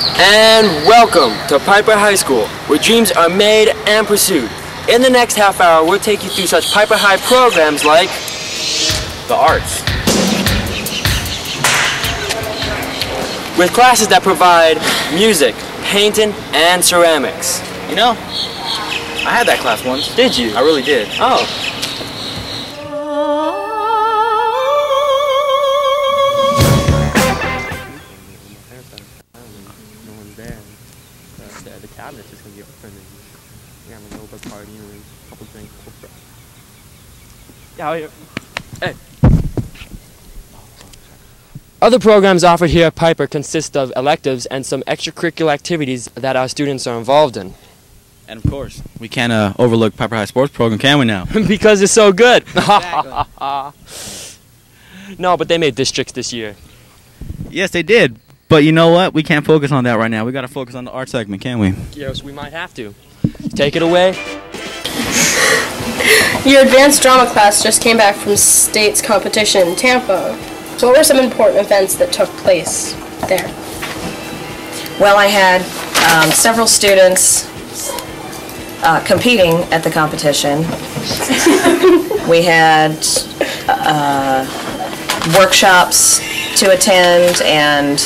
And welcome to Piper High School, where dreams are made and pursued. In the next half hour, we'll take you through such Piper High programs like the arts, with classes that provide music, painting, and ceramics. You know, I had that class once. Did you? I really did. Oh. The cabinet's just gonna give a friend and a little bit party and a couple drinks. Yeah, hey. Other programs offered here at Piper consist of electives and some extracurricular activities that our students are involved in. And of course, we can't overlook Piper High sports program, can we now? Because it's so good. Exactly. No, but they made districts this year. Yes, they did. But you know what? We can't focus on that right now. We got to focus on the art segment, can't we? Yes, we might have to. Take it away. Your advanced drama class just came back from state's competition in Tampa. So what were some important events that took place there? Well, I had several students competing at the competition. We had workshops to attend and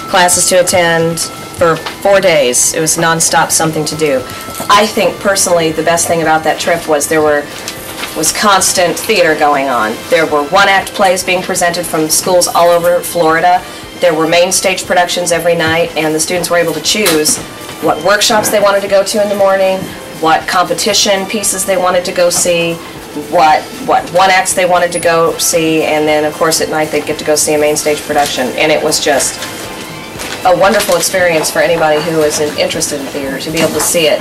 classes to attend for 4 days. It was nonstop something to do. I think personally the best thing about that trip was there was constant theater going on. There were one-act plays being presented from schools all over Florida. There were main stage productions every night, and the students were able to choose what workshops they wanted to go to in the morning, what competition pieces they wanted to go see, what one-acts they wanted to go see, and then of course at night they'd get to go see a main stage production. And it was just a wonderful experience for anybody who is interested in theater to be able to see it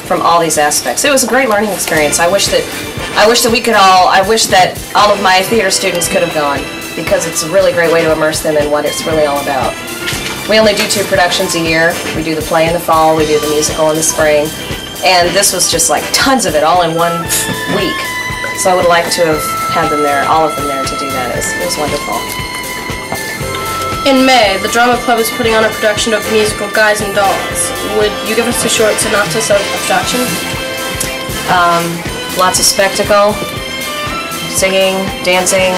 from all these aspects. It was a great learning experience. I wish that all of my theater students could have gone, because it's a really great way to immerse them in what it's really all about. We only do 2 productions a year. We do the play in the fall, we do the musical in the spring, and this was just like tons of it all in 1 week. So I would like to have had them there, all of them there, to do that. It was wonderful. In May, the drama club is putting on a production of the musical Guys and Dolls. Would you give us a short synopsis of the production? Lots of spectacle, singing, dancing.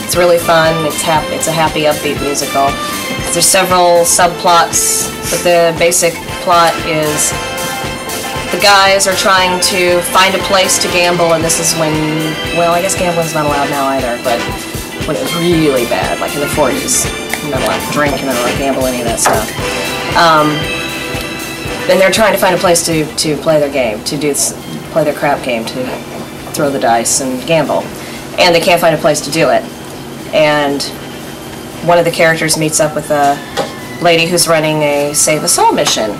It's really fun. It's a happy, upbeat musical. There's several subplots, but the basic plot is the guys are trying to find a place to gamble, and this is when, well, I guess gambling's not allowed now either, but when it was really bad, like in the 40s. You're not allowed to drink, you're not allowed to gamble, any of that stuff. And they're trying to find a place to play their game, play their crap game, to throw the dice and gamble. And they can't find a place to do it. And one of the characters meets up with a lady who's running a Save Us All mission,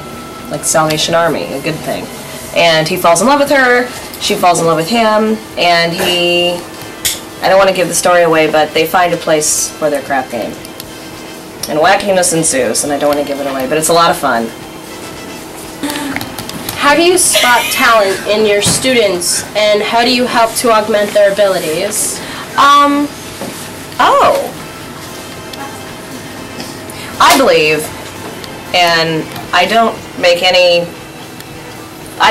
like the Salvation Army, a good thing. And he falls in love with her, she falls in love with him, and I don't want to give the story away, but they find a place for their crap game. And wackiness ensues, and I don't want to give it away, but it's a lot of fun. How do you spot talent in your students, and how do you help to augment their abilities? I believe, and I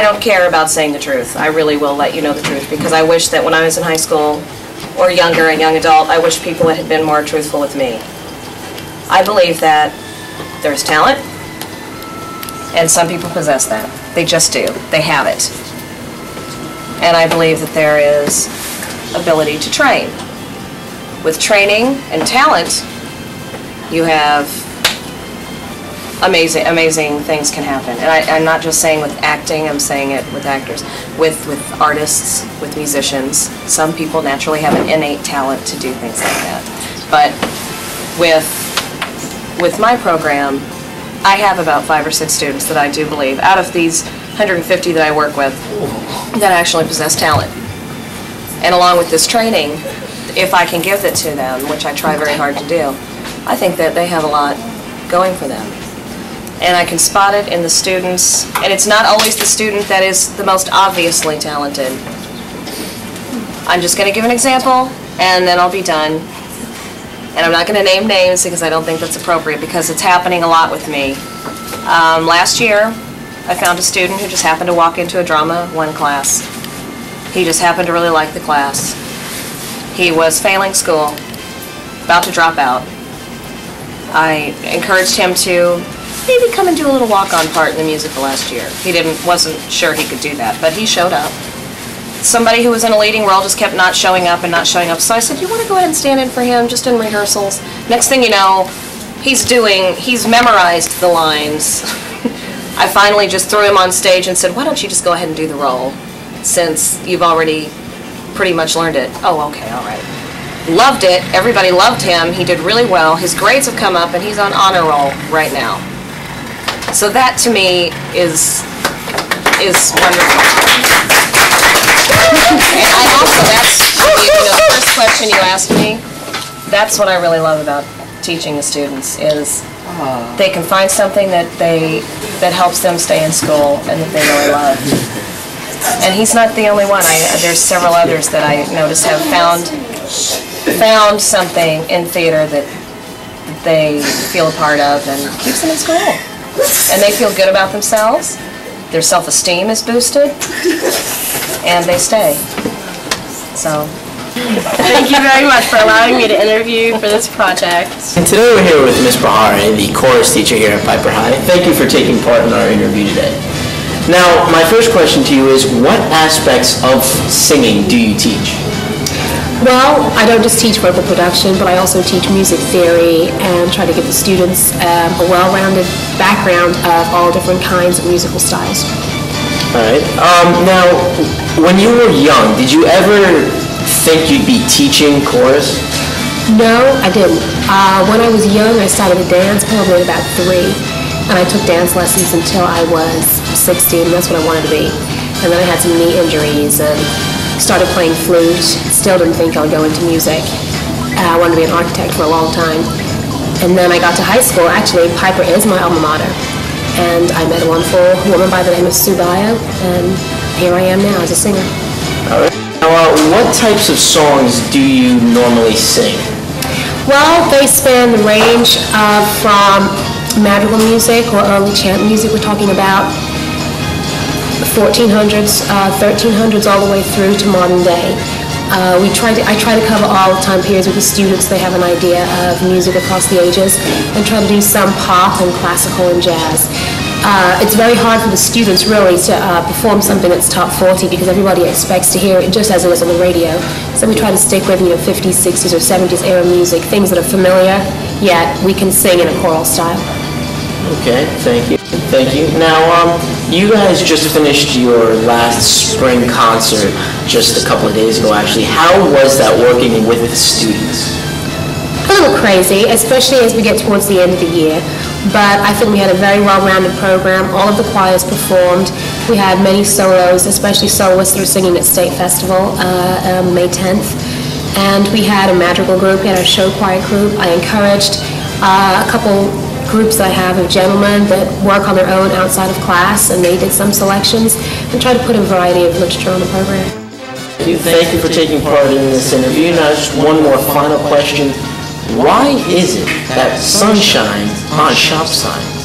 don't care about saying the truth. I really will let you know the truth, because I wish that when I was in high school or younger, a young adult, I wish people had been more truthful with me. I believe that there's talent, and some people possess that. They just do. They have it. And I believe that there is ability to train. With training and talent, you have amazing things can happen. And I'm not just saying with acting, I'm saying it with actors, with artists, with musicians. Some people naturally have an innate talent to do things like that. But with my program, I have about 5 or 6 students that I do believe, out of these 150 that I work with, that actually possess talent. And along with this training, if I can give it to them, which I try very hard to do, I think that they have a lot going for them. And I can spot it in the students, and it's not always the student that is the most obviously talented. I'm just going to give an example, and then I'll be done. And I'm not going to name names because I don't think that's appropriate, because it's happening a lot with me. Last year, I found a student who just happened to walk into a Drama 1 class. He just happened to really like the class. He was failing school, about to drop out. I encouraged him to maybe come and do a little walk-on part in the musical last year. He wasn't sure he could do that, but he showed up. Somebody who was in a leading role just kept not showing up and not showing up. So I said, you want to go ahead and stand in for him just in rehearsals? Next thing you know, he's memorized the lines. I finally just threw him on stage and said, why don't you just go ahead and do the role, since you've already pretty much learned it. Oh, okay, all right. Loved it. Everybody loved him. He did really well. His grades have come up, and he's on honor roll right now. So that, to me, is wonderful. And I also, that's, the first question you asked me, that's what I really love about teaching the students, is they can find something that helps them stay in school and that they really love. And he's not the only one. There's several others that I notice have found something in theater that they feel a part of and keeps them in school. And they feel good about themselves. Their self-esteem is boosted, and they stay. So, thank you very much for allowing me to interview for this project. And today we're here with Ms. Bahari, the chorus teacher here at Piper High. Thank you for taking part in our interview today. Now, my first question to you is, what aspects of singing do you teach? Well, I don't just teach vocal production, but I also teach music theory and try to give the students a well-rounded background of all different kinds of musical styles. All right. Now, when you were young, did you ever think you'd be teaching chorus? No, I didn't. When I was young, I started to dance probably at about 3, and I took dance lessons until I was 16. That's what I wanted to be. And then I had some knee injuries and started playing flute. Still didn't think I would go into music. I wanted to be an architect for a long time. And then I got to high school. Actually, Piper is my alma mater. And I met a wonderful woman by the name of Sue Baio, and here I am now as a singer. All right. Now, what types of songs do you normally sing? Well, they span the range from madrigal music or early chant music. We're talking about 1400s, 1300s, all the way through to modern day. I try to cover all time periods with the students. They have an idea of music across the ages, and try to do some pop and classical and jazz. It's very hard for the students really to perform something that's top 40, because everybody expects to hear it just as it is on the radio. So we try to stick with 50s, 60s, or 70s era music, things that are familiar, yet we can sing in a choral style. Okay, thank you. Thank you. Now, you guys just finished your last spring concert just a couple of days ago, actually. How was that working with the students? A little crazy, especially as we get towards the end of the year. But I think we had a very well-rounded program. All of the choirs performed. We had many solos, especially soloists that were singing at State Festival May 10th. And we had a madrigal group, we had our show choir group. I encouraged a couple groups that I have of gentlemen that work on their own outside of class, and they did some selections and tried to put a variety of literature on the program. Thank you for taking part in this interview. Now, just one more final question. Why is it that sun shines on shop signs?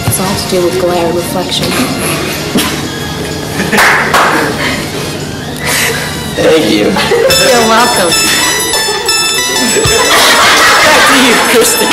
It's all to do with glare and reflection. Thank you. You're welcome. Back to you, Kristen.